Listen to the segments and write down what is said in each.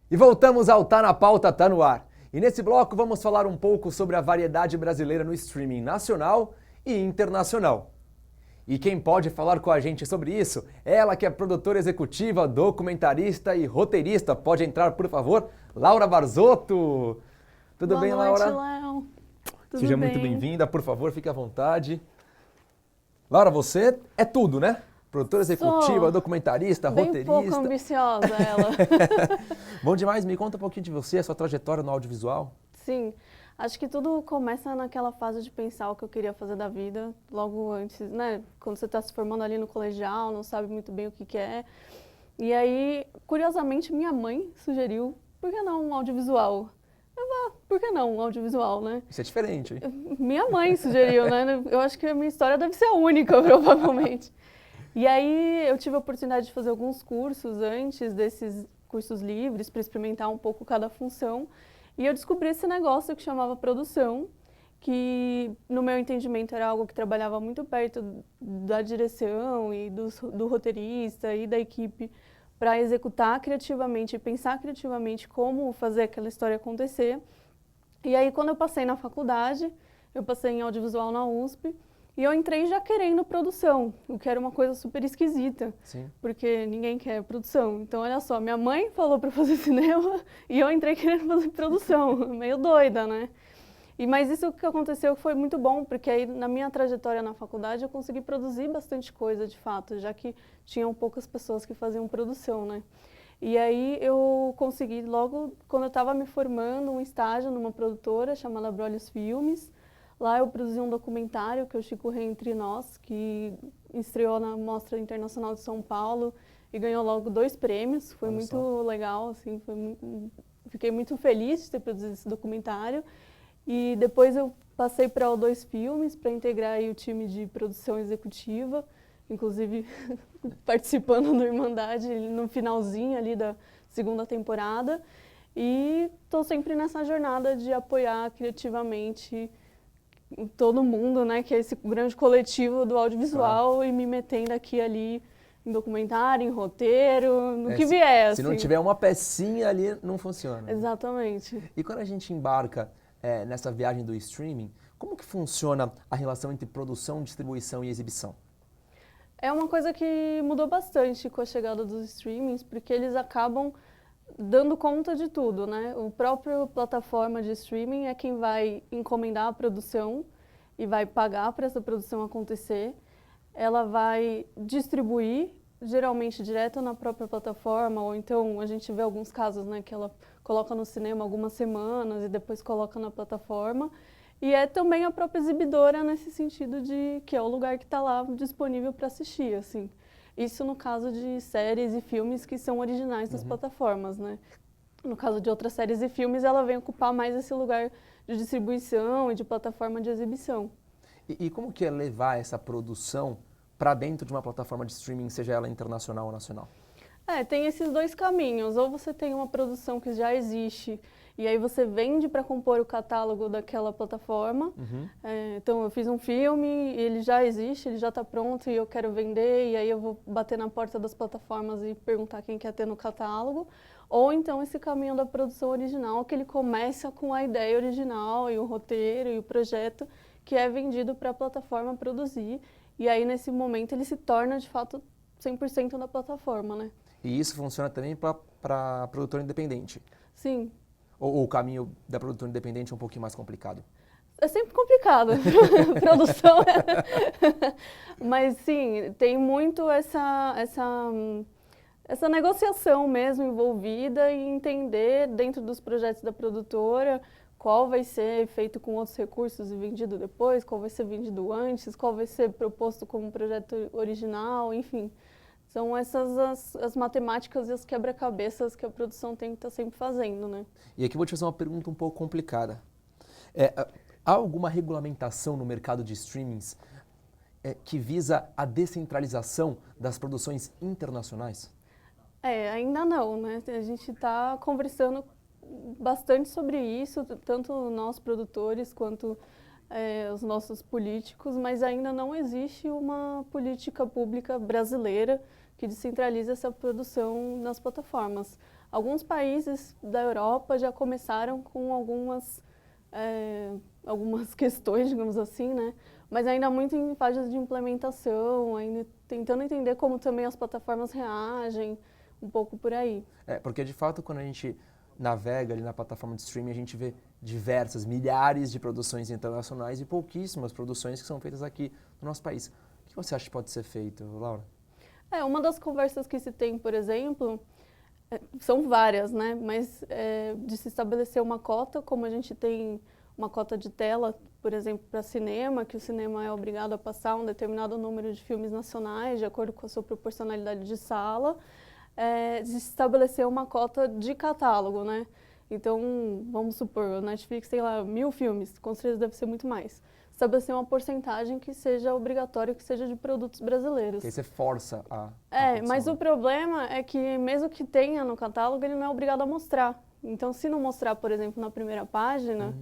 E voltamos ao Tá na Pauta, Tá no Ar. E nesse bloco vamos falar um pouco sobre a variedade brasileira no streaming nacional e internacional. E quem pode falar com a gente sobre isso é ela que é produtora executiva, documentarista e roteirista. Pode entrar, por favor, Laura Barzotto. Tudo bem, Laura? Boa noite, Léo. Tudo Seja bem? muito bem-vinda, por favor, fique à vontade. Laura, você é tudo, né? Produtora executiva, Sou documentarista, bem roteirista. pouco ambiciosa ela. Bom demais, me conta um pouquinho de você, a sua trajetória no audiovisual. Sim, acho que tudo começa naquela fase de pensar o que eu queria fazer da vida, logo antes, né? Quando você está se formando ali no colegial, não sabe muito bem o que que é. E aí, curiosamente, minha mãe sugeriu, por que não um audiovisual? Por que não um audiovisual, né? Isso é diferente, hein? Minha mãe sugeriu, né? Eu acho que a minha história deve ser a única, provavelmente. E aí eu tive a oportunidade de fazer alguns cursos antes desses cursos livres para experimentar um pouco cada função. E eu descobri esse negócio que chamava produção, que no meu entendimento era algo que trabalhava muito perto da direção e do roteirista e da equipe para executar criativamente e pensar criativamente como fazer aquela história acontecer. E aí quando eu passei na faculdade, eu passei em audiovisual na USP, e eu entrei já querendo produção, o que era uma coisa super esquisita, Sim. porque ninguém quer produção. Então, olha só, minha mãe falou para fazer cinema e eu entrei querendo fazer produção, meio doida, né? Mas isso que aconteceu foi muito bom, porque aí na minha trajetória na faculdade eu consegui produzir bastante coisa, de fato, já que tinham poucas pessoas que faziam produção, né? E aí eu consegui logo, quando eu estava me formando, um estágio numa produtora chamada Brolhos Filmes. Lá eu produzi um documentário que é o Chico Rei Entre Nós, que estreou na Mostra Internacional de São Paulo e ganhou logo 2 prêmios. Foi Olha muito só. legal, assim, fiquei muito feliz de ter produzido esse documentário. E depois eu passei para O2 Filmes para integrar aí o time de produção executiva, inclusive participando do Irmandade no finalzinho ali da segunda temporada. E estou sempre nessa jornada de apoiar criativamente todo mundo, né, que é esse grande coletivo do audiovisual, e me metendo aqui e ali em documentário, em roteiro, no que vier, Se não assim. tiver uma pecinha ali, não funciona. Exatamente. E quando a gente embarca nessa viagem do streaming, como que funciona a relação entre produção, distribuição e exibição? É uma coisa que mudou bastante com a chegada dos streamings, porque eles acabam dando conta de tudo, né? O próprio plataforma de streaming é quem vai encomendar a produção e vai pagar para essa produção acontecer. Ela vai distribuir, geralmente direto na própria plataforma, ou então a gente vê alguns casos, né, que ela coloca no cinema algumas semanas e depois coloca na plataforma. E é também a própria exibidora nesse sentido de que é o lugar que está lá disponível para assistir, assim. Isso no caso de séries e filmes que são originais das plataformas, né? No caso de outras séries e filmes, ela vem ocupar mais esse lugar de distribuição e de plataforma de exibição. E como que é levar essa produção para dentro de uma plataforma de streaming, seja ela internacional ou nacional? Tem esses 2 caminhos. Ou você tem uma produção que já existe e aí você vende para compor o catálogo daquela plataforma. Então eu fiz um filme, ele já existe, ele já está pronto e eu quero vender, e aí eu vou bater na porta das plataformas e perguntar quem quer ter no catálogo. Ou então esse caminho da produção original, que ele começa com a ideia original e o roteiro e o projeto, que é vendido para a plataforma produzir. E aí nesse momento ele se torna de fato 100% da plataforma, né? E isso funciona também para produtor independente? Sim. Ou o caminho da produtora independente é um pouquinho mais complicado? É sempre complicado, produção Mas sim, tem muito essa negociação mesmo envolvida e entender dentro dos projetos da produtora qual vai ser feito com outros recursos e vendido depois, qual vai ser vendido antes, qual vai ser proposto como projeto original, enfim. São essas as matemáticas e as quebra-cabeças que a produção tem que estar sempre fazendo, né? E aqui eu vou te fazer uma pergunta um pouco complicada. Há alguma regulamentação no mercado de streamings que visa a descentralização das produções internacionais? Ainda não, né? A gente está conversando bastante sobre isso, tanto nós produtores quanto os nossos políticos, mas ainda não existe uma política pública brasileira que descentralize essa produção nas plataformas. Alguns países da Europa já começaram com algumas questões, digamos assim, né? Mas ainda muito em fase de implementação, ainda tentando entender como também as plataformas reagem, um pouco por aí. Porque de fato quando a gente navega ali na plataforma de streaming, a gente vê diversas, milhares de produções internacionais e pouquíssimas produções que são feitas aqui no nosso país. O que você acha que pode ser feito, Laura? Uma das conversas que se tem, por exemplo, são várias, né? Mas de se estabelecer uma cota, como a gente tem uma cota de tela, por exemplo, para cinema, que o cinema é obrigado a passar um determinado número de filmes nacionais, de acordo com a sua proporcionalidade de sala, de se estabelecer uma cota de catálogo, né? Então, vamos supor, a Netflix tem lá 1000 filmes, com certeza deve ser muito mais. Estabelecer uma porcentagem que seja obrigatória, que seja de produtos brasileiros. Que aí você força a mas o problema é que mesmo que tenha no catálogo, ele não é obrigado a mostrar. Então, se não mostrar, por exemplo, na primeira página,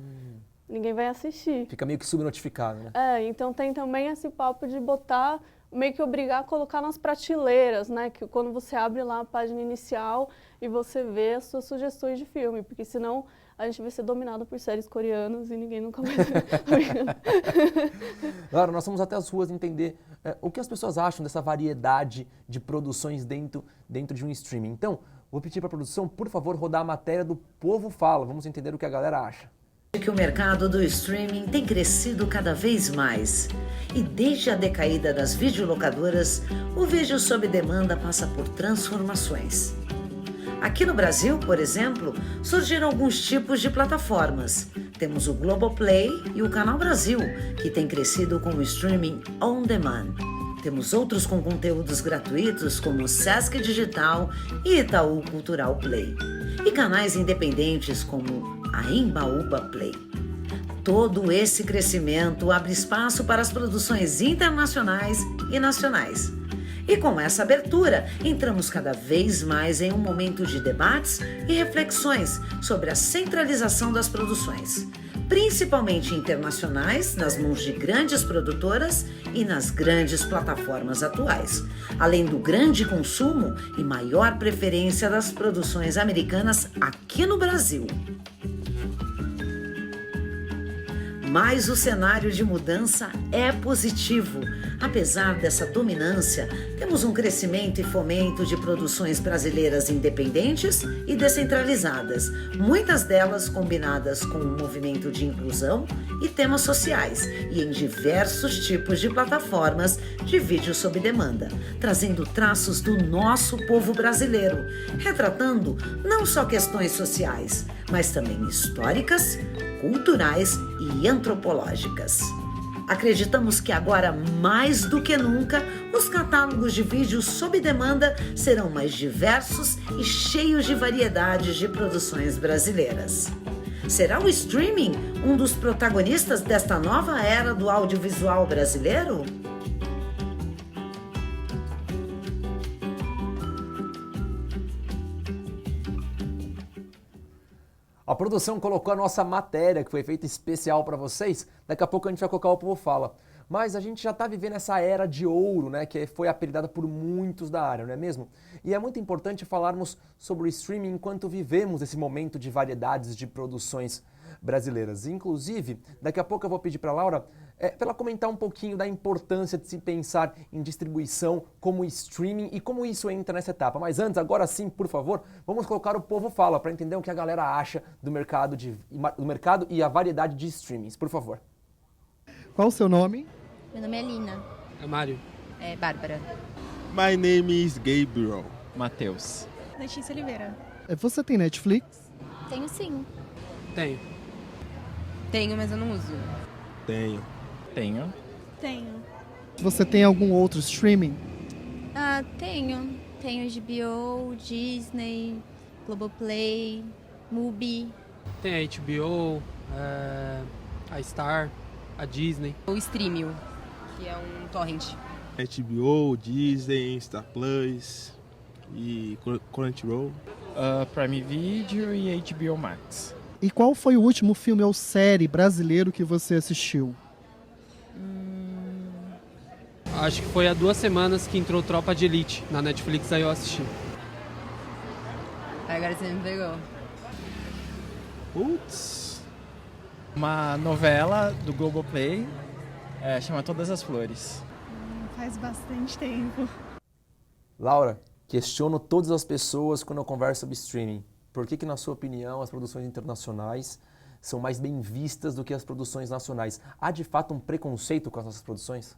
ninguém vai assistir. Fica meio que subnotificado, né? Então tem também esse papo de botar, meio que obrigar a colocar nas prateleiras, né? Que quando você abre lá a página inicial e você vê as suas sugestões de filme, porque senão a gente vai ser dominado por séries coreanas e ninguém nunca vai ver. Laura, nós vamos até as ruas entender o que as pessoas acham dessa variedade de produções dentro de um streaming. Então, vou pedir para a produção, por favor, rodar a matéria do Povo Fala. Vamos entender o que a galera acha. Que o mercado do streaming tem crescido cada vez mais. E desde a decaída das videolocadoras, o vídeo sob demanda passa por transformações. Aqui no Brasil, por exemplo, surgiram alguns tipos de plataformas. Temos o Globoplay e o Canal Brasil, que tem crescido com o streaming on demand. Temos outros com conteúdos gratuitos, como o Sesc Digital e Itaú Cultural Play. E canais independentes como a Embaúba Play. Todo esse crescimento abre espaço para as produções internacionais e nacionais. E com essa abertura, entramos cada vez mais em um momento de debates e reflexões sobre a centralização das produções, principalmente internacionais, nas mãos de grandes produtoras e nas grandes plataformas atuais, além do grande consumo e maior preferência das produções americanas aqui no Brasil. Mas o cenário de mudança é positivo. Apesar dessa dominância, temos um crescimento e fomento de produções brasileiras independentes e descentralizadas, muitas delas combinadas com um movimento de inclusão e temas sociais, e em diversos tipos de plataformas de vídeo sob demanda, trazendo traços do nosso povo brasileiro, retratando não só questões sociais, mas também históricas, culturais e antropológicas. Acreditamos que agora, mais do que nunca, os catálogos de vídeos sob demanda serão mais diversos e cheios de variedades de produções brasileiras. Será o streaming um dos protagonistas desta nova era do audiovisual brasileiro? A produção colocou a nossa matéria, que foi feita especial para vocês. Daqui a pouco a gente vai colocar o Povo Fala. Mas a gente já está vivendo essa era de ouro, né, que foi apelidada por muitos da área, não é mesmo? E é muito importante falarmos sobre o streaming enquanto vivemos esse momento de variedades de produções brasileiras. Inclusive, daqui a pouco eu vou pedir para a Laura para ela comentar um pouquinho da importância de se pensar em distribuição como streaming e como isso entra nessa etapa. Mas antes, agora sim, por favor, vamos colocar o Povo Fala para entender o que a galera acha do mercado e a variedade de streamings. Por favor. Qual o seu nome? Meu nome é Lina. É Mário. É Bárbara. My name is Gabriel. Matheus. Letícia Oliveira. Você tem Netflix? Tenho sim. Tenho. Tenho, mas eu não uso. Tenho. Tenho. Você tem algum outro streaming? Tenho. Tenho HBO, Disney, Globoplay, Mubi. Tem a HBO, a Star, a Disney. O Streamio, que é um torrent. HBO, Disney, Star Plus e Crunchyroll. Prime Video e HBO Max. E qual foi o último filme ou série brasileiro que você assistiu? Acho que foi há 2 semanas que entrou Tropa de Elite na Netflix, aí eu assisti. Agora você me pegou. Putz. Uma novela do Globoplay, chama Todas as Flores. Faz bastante tempo. Laura, questiono todas as pessoas quando eu converso sobre streaming. Por que, na sua opinião, as produções internacionais são mais bem vistas do que as produções nacionais? Há de fato um preconceito com as nossas produções?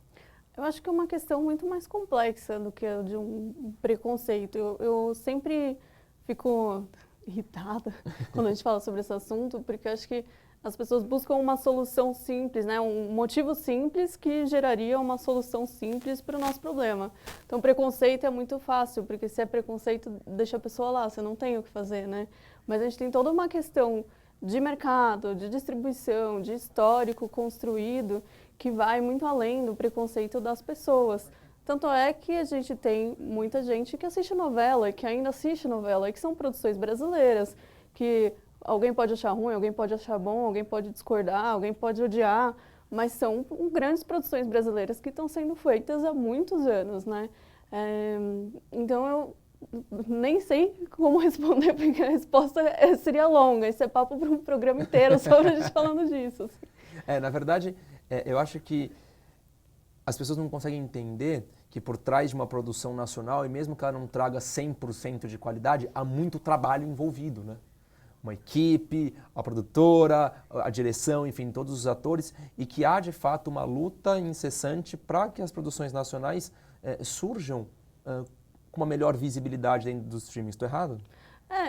Eu acho que é uma questão muito mais complexa do que a de um preconceito. Eu sempre fico irritada quando a gente fala sobre esse assunto, porque eu acho que as pessoas buscam uma solução simples, né? Um motivo simples que geraria uma solução simples para o nosso problema. Então, preconceito é muito fácil, porque se é preconceito, deixa a pessoa lá, você não tem o que fazer, né? Mas a gente tem toda uma questão de mercado, de distribuição, de histórico construído, que vai muito além do preconceito das pessoas. Tanto é que a gente tem muita gente que assiste novela, e que ainda assiste novela, e que são produções brasileiras, que alguém pode achar ruim, alguém pode achar bom, alguém pode discordar, alguém pode odiar, mas são grandes produções brasileiras que estão sendo feitas há muitos anos, né? Então eu nem sei como responder, porque a resposta seria longa. Esse é papo para um programa inteiro só pra gente falando disso. Assim. Na verdade, eu acho que as pessoas não conseguem entender que por trás de uma produção nacional, e mesmo que ela não traga 100% de qualidade, há muito trabalho envolvido, né? Uma equipe, a produtora, a direção, enfim, todos os atores, e que há de fato uma luta incessante para que as produções nacionais surjam com uma melhor visibilidade dentro dos streamings. Estou errado?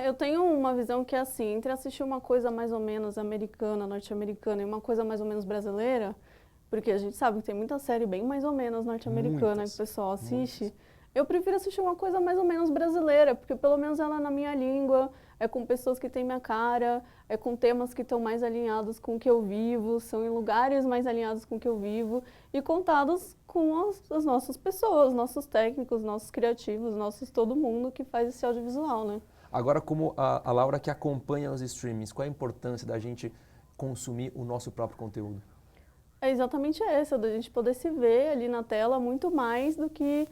Eu tenho uma visão que é assim, entre assistir uma coisa mais ou menos americana, norte-americana, e uma coisa mais ou menos brasileira, porque a gente sabe que tem muita série bem mais ou menos norte-americana que o pessoal assiste, muitas. Eu prefiro assistir uma coisa mais ou menos brasileira, porque pelo menos ela é na minha língua, é com pessoas que têm minha cara, é com temas que estão mais alinhados com o que eu vivo, são em lugares mais alinhados com o que eu vivo e contados com as nossas pessoas, nossos técnicos, nossos criativos, todo mundo que faz esse audiovisual, né? Agora, como a Laura que acompanha os streamings, qual é a importância da gente consumir o nosso próprio conteúdo? É exatamente essa, da gente poder se ver ali na tela muito mais do que...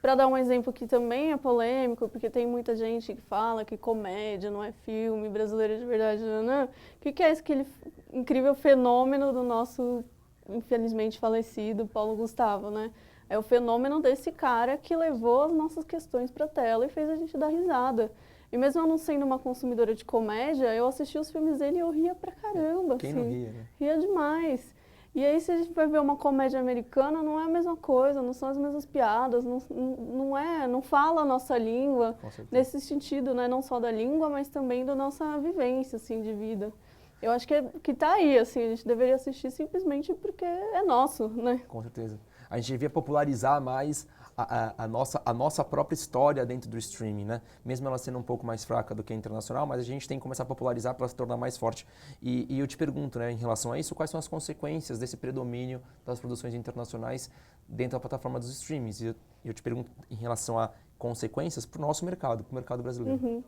para dar um exemplo que também é polêmico, porque tem muita gente que fala que comédia não é filme brasileiro de verdade, né? O que é aquele incrível fenômeno do nosso, infelizmente falecido, Paulo Gustavo, né? É o fenômeno desse cara que levou as nossas questões para a tela e fez a gente dar risada. E mesmo eu não sendo uma consumidora de comédia, eu assisti os filmes dele e eu ria pra caramba. Quem assim, não ria, né? Ria demais. E aí, se a gente vai ver uma comédia americana, não é a mesma coisa, não são as mesmas piadas, não fala a nossa língua, nesse sentido, né? Não só da língua, mas também da nossa vivência, assim, de vida. Eu acho que tá aí, assim, a gente deveria assistir simplesmente porque é nosso, né? Com certeza. A gente devia popularizar mais a nossa própria história dentro do streaming, né? Mesmo ela sendo um pouco mais fraca do que a internacional, mas a gente tem que começar a popularizar para se tornar mais forte. E eu te pergunto, né, em relação a isso, quais são as consequências desse predomínio das produções internacionais dentro da plataforma dos streamings? E eu te pergunto em relação a consequências para o nosso mercado, para o mercado brasileiro. Uhum.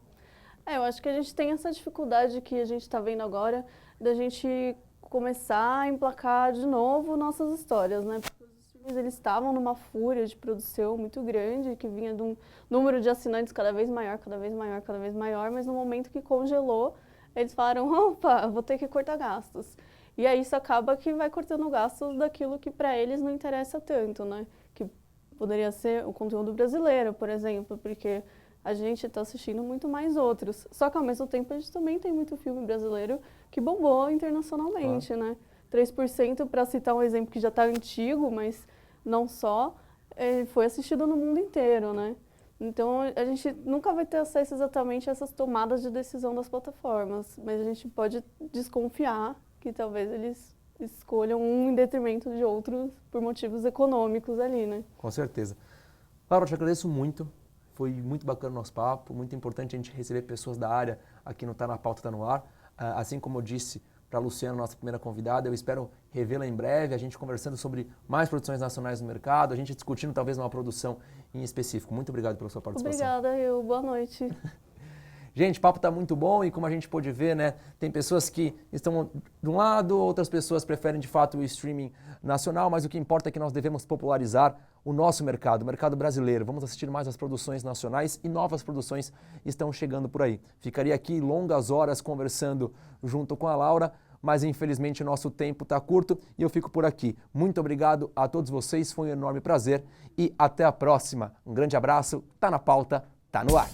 Eu acho que a gente tem essa dificuldade que a gente está vendo agora, da gente começar a emplacar de novo nossas histórias, né? Eles estavam numa fúria de produção muito grande, que vinha de um número de assinantes cada vez maior, cada vez maior, cada vez maior, mas no momento que congelou, eles falaram, opa, vou ter que cortar gastos. E aí isso acaba que vai cortando gastos daquilo que para eles não interessa tanto, né? Que poderia ser o conteúdo brasileiro, por exemplo, porque a gente está assistindo muito mais outros. Só que ao mesmo tempo a gente também tem muito filme brasileiro que bombou internacionalmente, né? 3%, para citar um exemplo que já está antigo, mas não só, foi assistido no mundo inteiro, né? Então, a gente nunca vai ter acesso exatamente a essas tomadas de decisão das plataformas, mas a gente pode desconfiar que talvez eles escolham um em detrimento de outros por motivos econômicos ali, né? Com certeza. Laura, eu te agradeço muito. Foi muito bacana o nosso papo, muito importante a gente receber pessoas da área aqui no Tá na Pauta, Tá no Ar. Assim como eu disse para a Luciana, nossa primeira convidada, eu espero revê-la em breve, a gente conversando sobre mais produções nacionais no mercado, a gente discutindo talvez uma produção em específico. Muito obrigado pela sua participação. Obrigada, boa noite. Gente, o papo tá muito bom e como a gente pôde ver, né, tem pessoas que estão de um lado, outras pessoas preferem de fato o streaming nacional, mas o que importa é que nós devemos popularizar o nosso mercado, o mercado brasileiro. Vamos assistir mais às produções nacionais e novas produções estão chegando por aí. Ficaria aqui longas horas conversando junto com a Laura, mas infelizmente o nosso tempo está curto e eu fico por aqui. Muito obrigado a todos vocês, foi um enorme prazer e até a próxima. Um grande abraço, tá na pauta, tá no ar.